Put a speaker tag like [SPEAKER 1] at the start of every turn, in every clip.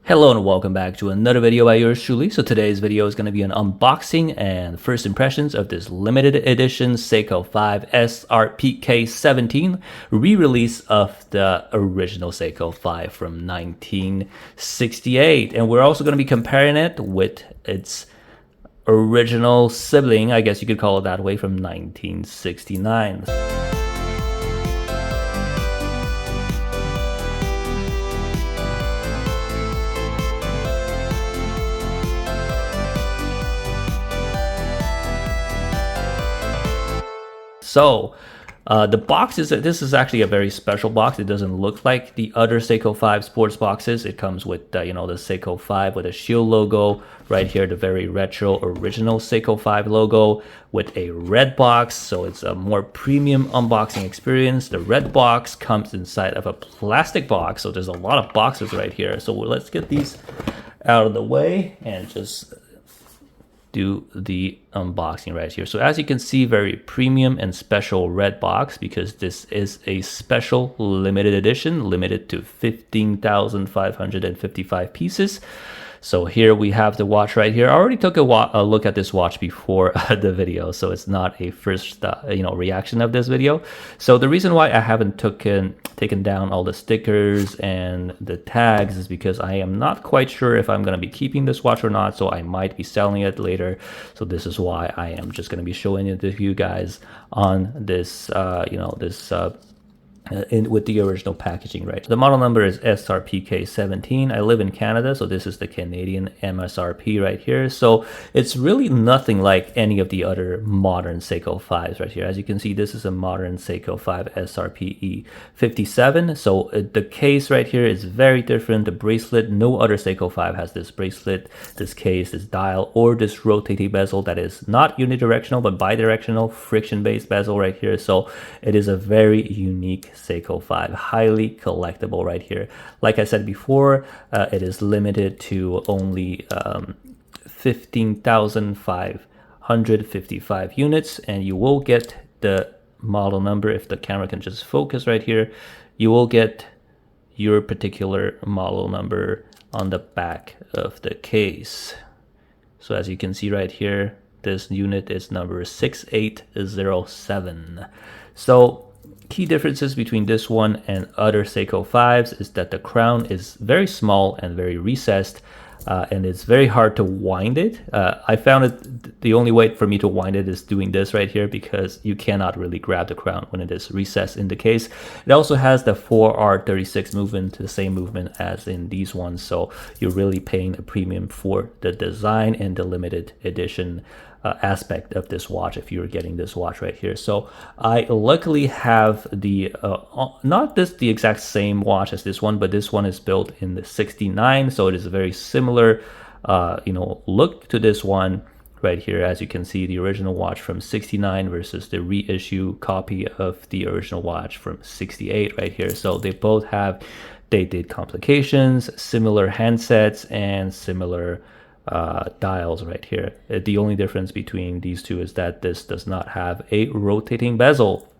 [SPEAKER 1] Hello and welcome back to another video by yours truly. So today's video is going to be an unboxing and first impressions of this limited edition Seiko 5 SRPK17 re-release of the original Seiko 5 from 1968. And we're also going to be comparing it with its original sibling, I guess you could call it that way, from 1969. So the box this is actually a very special box. It doesn't look like the other Seiko 5 sports boxes. It comes with the Seiko 5 with a shield logo right here, the very retro original Seiko 5 logo with a red box. So it's a more premium unboxing experience. The red box comes inside of a plastic box. So there's a lot of boxes right here. So let's get these out of the way and just do the unboxing right here. So as you can see, very premium and special red box, because this is a special limited edition, limited to 15,555 pieces. So here we have the watch right here. I already took a look at this watch before the video, so it's not a first reaction of this video. So the reason why I haven't taken down all the stickers and the tags is because I am not quite sure if I'm going to be keeping this watch or not, so I might be selling it later. So this is why I am just going to be showing it to you guys on this with the original packaging, right? The model number is SRPK17. I live in Canada, so this is the Canadian MSRP right here. So it's really nothing like any of the other modern Seiko 5s right here. As you can see, this is a modern Seiko 5 SRPE57. So the case right here is very different. The bracelet, no other Seiko 5 has this bracelet, this case, this dial, or this rotating bezel that is not unidirectional but bidirectional friction-based bezel right here. So it is a very unique Seiko 5, highly collectible right here. Like I said before, it is limited to only 15,555 units, and you will get the model number. If the camera can just focus right here, you will get your particular model number on the back of the case. So as you can see right here, this unit is number 6807. So key differences between this one and other Seiko 5s is that the crown is very small and very recessed, and it's very hard to wind it. I found it the only way for me to wind it is doing this right here, because you cannot really grab the crown when it is recessed in the case. It also has the 4R36 movement, the same movement as in these ones, so you're really paying a premium for the design and the limited edition aspect of this watch if you're getting this watch right here. So I luckily have the not the exact same watch as this one, but this one is built in the 69, so it is a very similar look to this one right here. As you can see, the original watch from 69 versus the reissue copy of the original watch from 68 right here. So they both have dated complications, similar handsets, and similar dials right here. The only difference between these two is that this does not have a rotating bezel.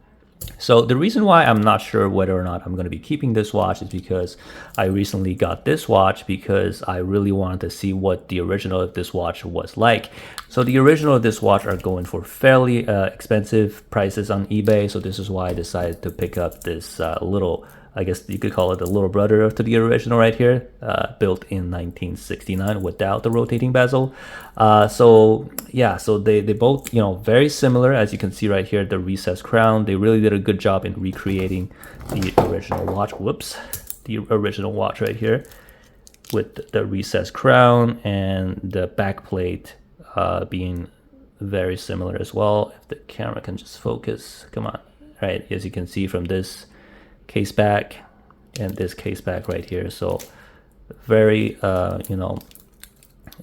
[SPEAKER 1] So the reason why I'm not sure whether or not I'm going to be keeping this watch is because I recently got this watch because I really wanted to see what the original of this watch was like. So the original of this watch are going for fairly expensive prices on eBay. So this is why I decided to pick up this little, I guess you could call it the little brother to the original right here, built in 1969 without the rotating bezel. So yeah, so they both, very similar. As you can see right here, the recessed crown, they really did a good job in recreating the original watch. Whoops, the original watch right here with the recessed crown and the back plate being very similar as well. If the camera can just focus, come on. Right, as you can see from this case back and this case back right here. So very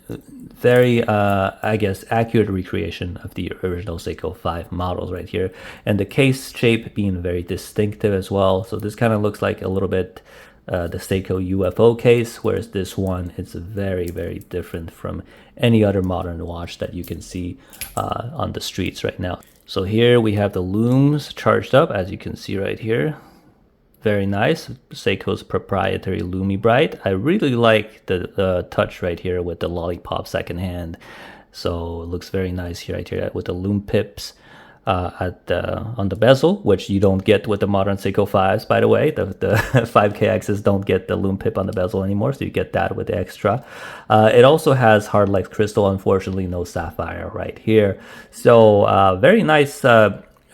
[SPEAKER 1] very I guess accurate recreation of the original Seiko 5 models right here, and the case shape being very distinctive as well. So this kind of looks like a little bit the Seiko UFO case, whereas this one is very, very different from any other modern watch that you can see on the streets right now. So here we have the looms charged up, as you can see right here. very nice. Seiko's proprietary Lumi Bright. I really like the touch right here with the lollipop second hand. So it looks very nice here, right here with the loom pips on the bezel, which you don't get with the modern Seiko 5s, by the way. The 5KXs don't get the loom pip on the bezel anymore, so you get that with the extra. It also has hard like crystal, unfortunately no sapphire right here. So very nice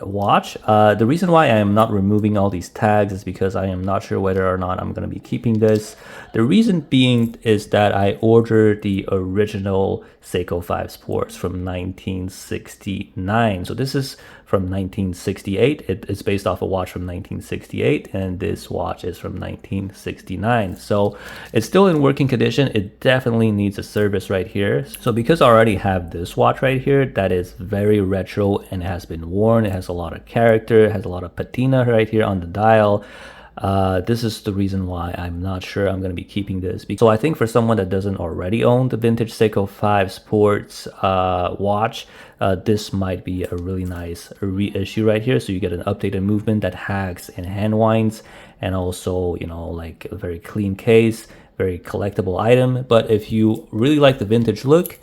[SPEAKER 1] watch. The reason why I am not removing all these tags is because I am not sure whether or not I'm going to be keeping this. The reason being is that I ordered the original Seiko 5 Sports from 1969. So this is from 1968. It's based off a watch from 1968, and this watch is from 1969. So it's still in working condition. It definitely needs a service right here. So because I already have this watch right here that is very retro and has been worn, it has a lot of character, it has a lot of patina right here on the dial. This is the reason why I'm not sure I'm going to be keeping this. So I think for someone that doesn't already own the vintage Seiko 5 Sports watch, this might be a really nice reissue right here. So you get an updated movement that hags and hand winds, and also, you know, like a very clean case, very collectible item. But if you really like the vintage look,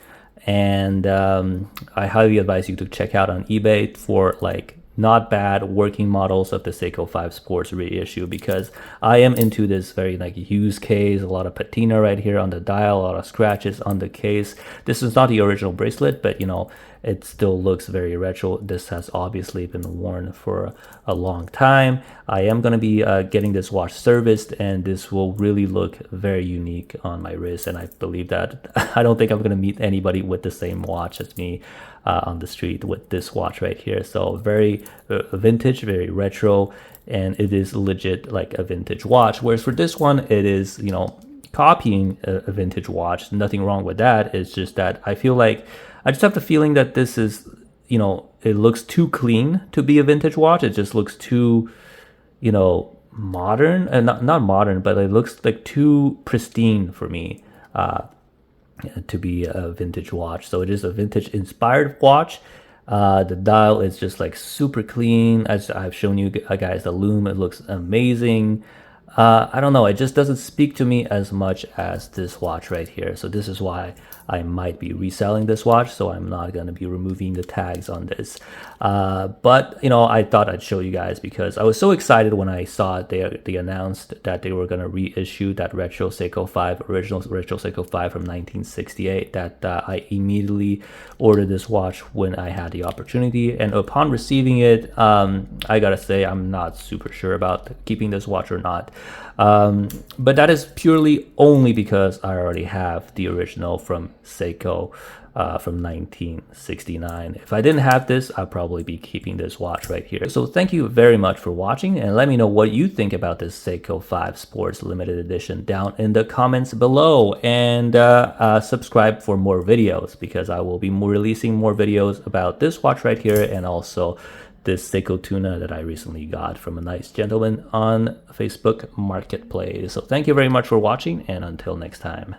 [SPEAKER 1] and I highly advise you to check out on eBay for like not bad working models of the Seiko 5 Sports reissue, because I am into this very like used case, a lot of patina right here on the dial, a lot of scratches on the case. This is not the original bracelet, but you know, it still looks very retro. This has obviously been worn for a long time. I am going to be getting this watch serviced, and this will really look very unique on my wrist. And I believe that I don't think I'm going to meet anybody with the same watch as me on the street with this watch right here. So very vintage, very retro, and it is legit like a vintage watch. Whereas for this one, it is, you know, copying a vintage watch. Nothing wrong with that. It's just that I feel like I just have the feeling that this is, you know, it looks too clean to be a vintage watch. It just looks too, you know, modern, and not modern, but it looks like too pristine for me to be a vintage watch. So it is a vintage inspired watch. The dial is just like super clean. As I've shown you guys, the loom, it looks amazing. I don't know, it just doesn't speak to me as much as this watch right here. So this is why I might be reselling this watch, so I'm not going to be removing the tags on this. But you know, I thought I'd show you guys because I was so excited when I saw they announced that they were going to reissue that retro Seiko 5, original retro Seiko 5 from 1968, that I immediately ordered this watch when I had the opportunity. And upon receiving it, I gotta say I'm not super sure about keeping this watch or not. But that is purely only because I already have the original from Seiko from 1969. If I didn't have this, I'd probably be keeping this watch right here. So thank you very much for watching, and let me know what you think about this Seiko 5 Sports limited edition down in the comments below, and subscribe for more videos, because I will be releasing more videos about this watch right here, and also this Seiko Tuna that I recently got from a nice gentleman on Facebook Marketplace. So thank you very much for watching, and until next time.